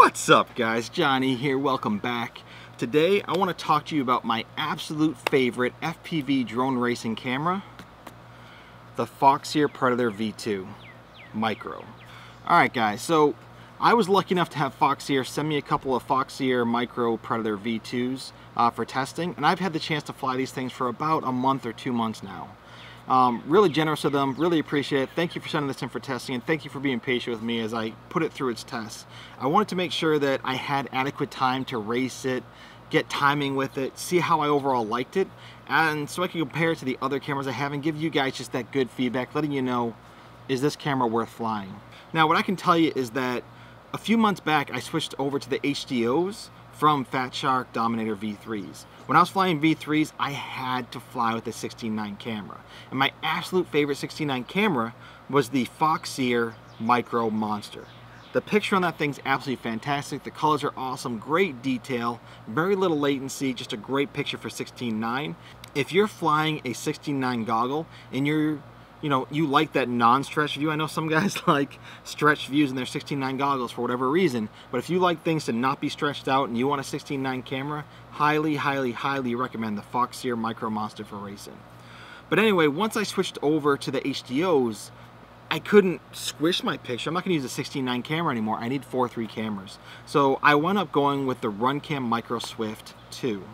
What's up guys, Johnny here, welcome back. Today I want to talk to you about my absolute favorite FPV drone racing camera, the Foxeer Predator V2 Micro. Alright guys, so I was lucky enough to have Foxeer send me a couple of Foxeer Micro Predator V2s for testing, and I've had the chance to fly these things for about a month or 2 months now. Really generous of them, really appreciate it. Thank you for sending this in for testing, and thank you for being patient with me as I put it through its tests. I wanted to make sure that I had adequate time to race it, get timing with it, see how I overall liked it, and so I can compare it to the other cameras I have and give you guys just that good feedback, letting you know, is this camera worth flying? Now what I can tell you is that a few months back I switched over to the HDOs from Fat Shark Dominator V3s. When I was flying V3s, I had to fly with the 16:9 camera. And my absolute favorite 16:9 camera was the Foxeer Micro Monster. The picture on that thing's absolutely fantastic. The colors are awesome, great detail, very little latency, just a great picture for 16:9. If you're flying a 16:9 goggle and you like that non-stretch view. I know some guys like stretched views in their 16:9 goggles for whatever reason, but if you like things to not be stretched out and you want a 16:9 camera, highly, highly, highly recommend the Foxeer Micro Monster for racing. But anyway, once I switched over to the HDOs, I couldn't squish my picture. I'm not going to use a 16:9 camera anymore. I need 4.3 cameras. So I wound up going with the Runcam Micro Swift 2.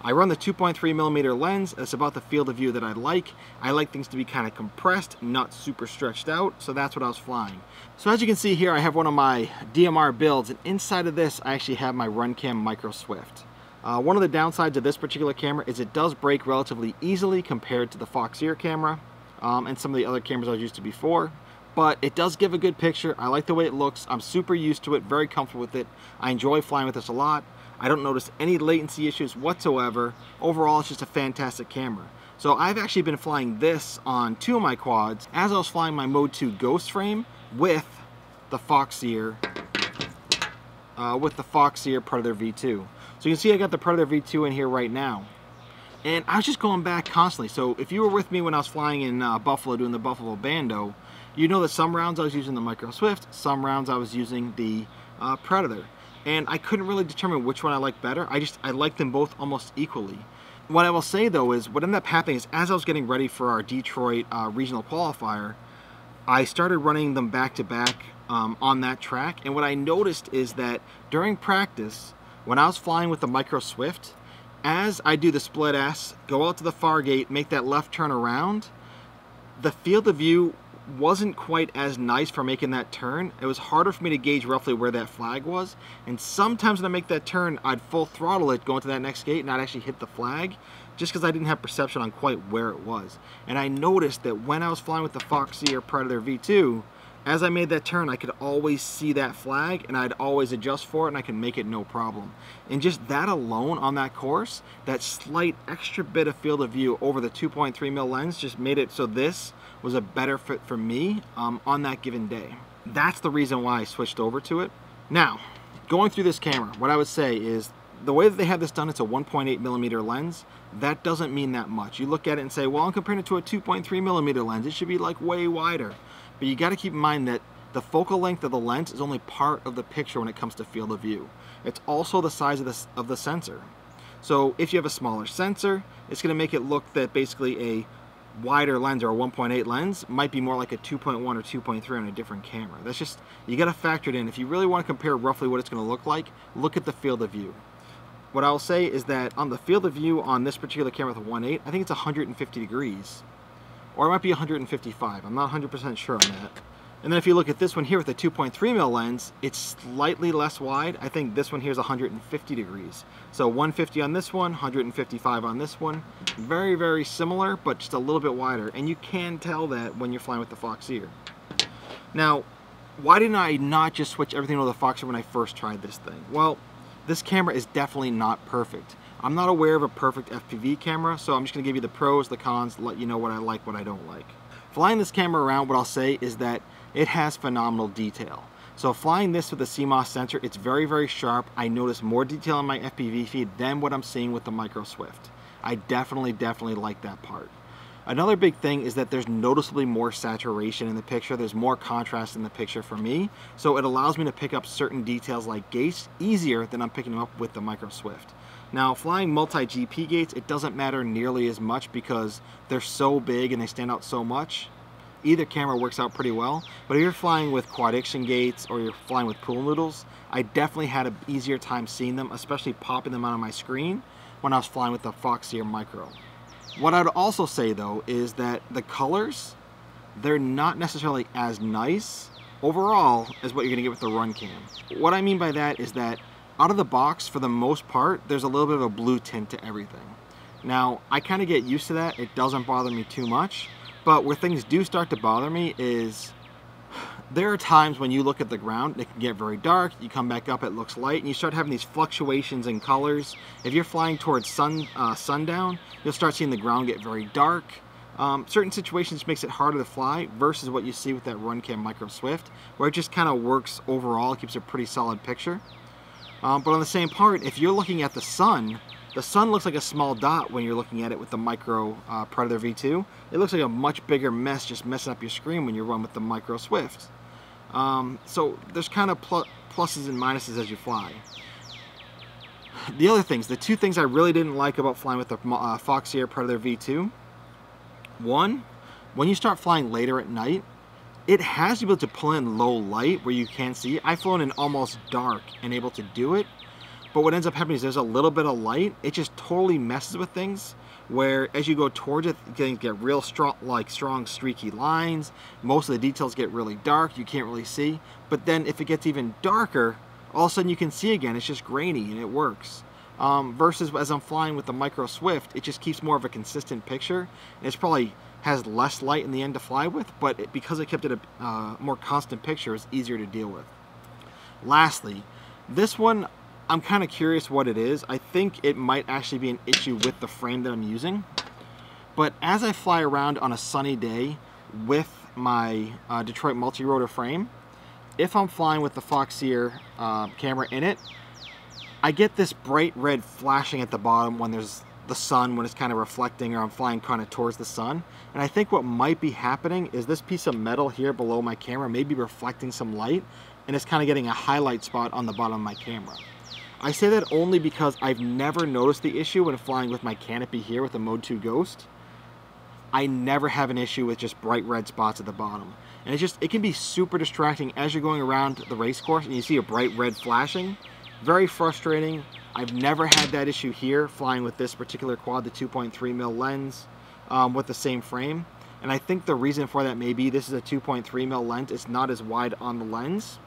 I run the 2.3mm lens. It's about the field of view that I like. I like things to be kind of compressed, not super stretched out, so that's what I was flying. So as you can see here, I have one of my DMR builds, and inside of this, I actually have my Runcam Micro Swift. One of the downsides of this particular camera is it does break relatively easily compared to the Foxeer camera and some of the other cameras I was used to before. But it does give a good picture. I like the way it looks. I'm super used to it, very comfortable with it. I enjoy flying with this a lot. I don't notice any latency issues whatsoever. Overall, it's just a fantastic camera. So I've actually been flying this on 2 of my quads as I was flying my Mode 2 Ghost frame with the Foxeer Predator V2. So you can see I got the Predator V2 in here right now. And I was just going back constantly. So if you were with me when I was flying in Buffalo doing the Buffalo Bando, you know that some rounds I was using the Micro Swift, some rounds I was using the Predator. And I couldn't really determine which one I liked better. I liked them both almost equally. What I will say though is what ended up happening is as I was getting ready for our Detroit regional qualifier, I started running them back to back on that track. And what I noticed is that during practice, when I was flying with the Micro Swift, as I do the split S, go out to the far gate, make that left turn around, the field of view wasn't quite as nice for making that turn. It was harder for me to gauge roughly where that flag was, and sometimes when I make that turn I'd full throttle it going to that next gate and I'd actually hit the flag just because I didn't have perception on quite where it was. And I noticed that when I was flying with the Foxeer Predator V2, as I made that turn I could always see that flag and I'd always adjust for it and I could make it no problem. And just that alone on that course, that slight extra bit of field of view over the 2.3mm lens just made it so this was a better fit for me on that given day. That's the reason why I switched over to it. Now, going through this camera, what I would say is the way that they have this done, it's a 1.8mm lens. That doesn't mean that much. You look at it and say, well, I'm comparing it to a 2.3mm lens. It should be like way wider. But you got to keep in mind that the focal length of the lens is only part of the picture when it comes to field of view. It's also the size of the sensor. So if you have a smaller sensor, it's going to make it look that basically a wider lens or a 1.8 lens might be more like a 2.1 or 2.3 on a different camera. That's just, you got to factor it in. If you really want to compare roughly what it's going to look like, look at the field of view. What I'll say is that on the field of view on this particular camera with a 1.8, I think it's 150 degrees. Or it might be 155. I'm not 100% sure on that. And then if you look at this one here with the 2.3mm lens, it's slightly less wide. I think this one here is 150 degrees. So 150 on this one, 155 on this one. Very, very similar, but just a little bit wider. And you can tell that when you're flying with the Foxeer. Now, why didn't I not just switch everything over to the Foxeer when I first tried this thing? Well, this camera is definitely not perfect. I'm not aware of a perfect FPV camera, so I'm just going to give you the pros, the cons, let you know what I like, what I don't like. Flying this camera around, what I'll say is that it has phenomenal detail. So flying this with a CMOS sensor, it's very, very sharp. I notice more detail on my FPV feed than what I'm seeing with the Micro Swift. I definitely like that part. Another big thing is that there's noticeably more saturation in the picture. There's more contrast in the picture for me. So it allows me to pick up certain details like gates easier than I'm picking them up with the Micro Swift. Now, flying multi-GP gates, it doesn't matter nearly as much because they're so big and they stand out so much. Either camera works out pretty well, but if you're flying with quad-action gates or you're flying with pool noodles, I definitely had an easier time seeing them, especially popping them out on my screen when I was flying with the Foxeer Micro. What I'd also say though is that the colors, they're not necessarily as nice overall as what you're gonna get with the Run Cam. What I mean by that is that out of the box, for the most part, there's a little bit of a blue tint to everything. Now, I kind of get used to that. It doesn't bother me too much, but where things do start to bother me is there are times when you look at the ground, it can get very dark, you come back up, it looks light, and you start having these fluctuations in colors. If you're flying towards sundown, you'll start seeing the ground get very dark. Certain situations makes it harder to fly versus what you see with that Run Cam Micro Swift, where it just kind of works overall, keeps a pretty solid picture. But on the same part, if you're looking at the sun looks like a small dot when you're looking at it with the Micro Predator V2. It looks like a much bigger mess, just messing up your screen when you run with the Micro Swift. So there's kind of pluses and minuses as you fly. The other things, the two things I really didn't like about flying with the Foxeer Predator V2. One, when you start flying later at night, it has the ability to pull in low light where you can't see. I've flown in almost dark and able to do it. But what ends up happening is there's a little bit of light. It just totally messes with things. Where as you go towards it, things get real strong streaky lines. Most of the details get really dark. You can't really see. But then if it gets even darker, all of a sudden you can see again. It's just grainy and it works. Versus as I'm flying with the Micro Swift, it just keeps more of a consistent picture. And it's probably has less light in the end to fly with, but because it kept it a more constant picture, it's easier to deal with. Lastly, this one, I'm kind of curious what it is. I think it might actually be an issue with the frame that I'm using. But as I fly around on a sunny day with my Detroit multi-rotor frame, if I'm flying with the Foxeer camera in it, I get this bright red flashing at the bottom when there's the sun, when it's kind of reflecting or I'm flying kind of towards the sun. And I think what might be happening is this piece of metal here below my camera may be reflecting some light and it's kind of getting a highlight spot on the bottom of my camera. I say that only because I've never noticed the issue when flying with my canopy here with the Mode 2 Ghost. I never have an issue with just bright red spots at the bottom. And it can be super distracting as you're going around the race course and you see a bright red flashing. Very frustrating. I've never had that issue here flying with this particular quad, the 2.3mm lens with the same frame. And I think the reason for that may be this is a 2.3mm lens. It's not as wide on the lens.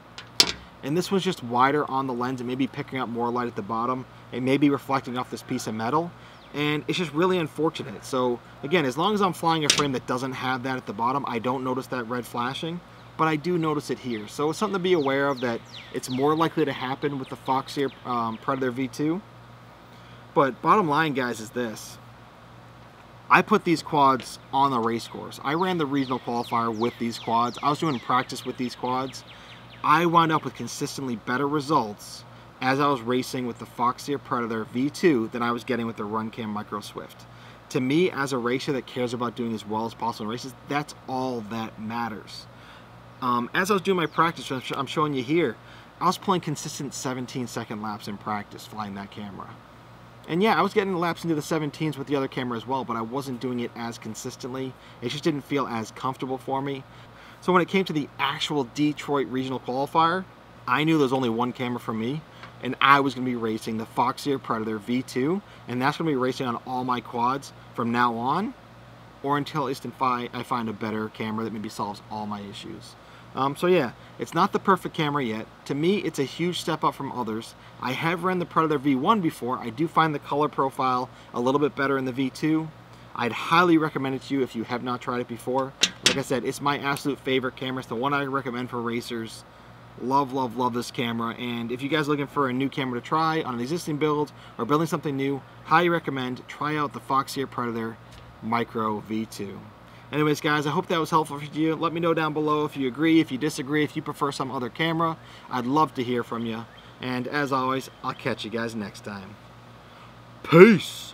And this one's just wider on the lens. It may be picking up more light at the bottom. It may be reflecting off this piece of metal. And it's just really unfortunate. So again, as long as I'm flying a frame that doesn't have that at the bottom, I don't notice that red flashing. But I do notice it here. So it's something to be aware of, that it's more likely to happen with the Foxeer Predator V2. But bottom line, guys, is this. I put these quads on the race course. I ran the regional qualifier with these quads. I was doing practice with these quads. I wound up with consistently better results as I was racing with the Foxeer Predator V2 than I was getting with the Run Cam Micro Swift. To me, as a racer that cares about doing as well as possible in races, that's all that matters. As I was doing my practice, I'm showing you here, I was pulling consistent 17-second laps in practice flying that camera. And yeah, I was getting laps into the 17s with the other camera as well, but I wasn't doing it as consistently. It just didn't feel as comfortable for me. So when it came to the actual Detroit regional qualifier, I knew there was only one camera for me, and I was going to be racing the Foxeer Predator V2, and that's going to be racing on all my quads from now on, or until at least I find a better camera that maybe solves all my issues. So yeah, it's not the perfect camera yet. To me, it's a huge step up from others. I have ran the Predator V1 before. I do find the color profile a little bit better in the V2. I'd highly recommend it to you if you have not tried it before. Like I said, it's my absolute favorite camera. It's the one I recommend for racers. Love, love, love this camera. And if you guys are looking for a new camera to try on an existing build or building something new, highly recommend try out the Foxeer Predator Micro V2. Anyways, guys, I hope that was helpful for you. Let me know down below if you agree, if you disagree, if you prefer some other camera. I'd love to hear from you. And as always, I'll catch you guys next time. Peace!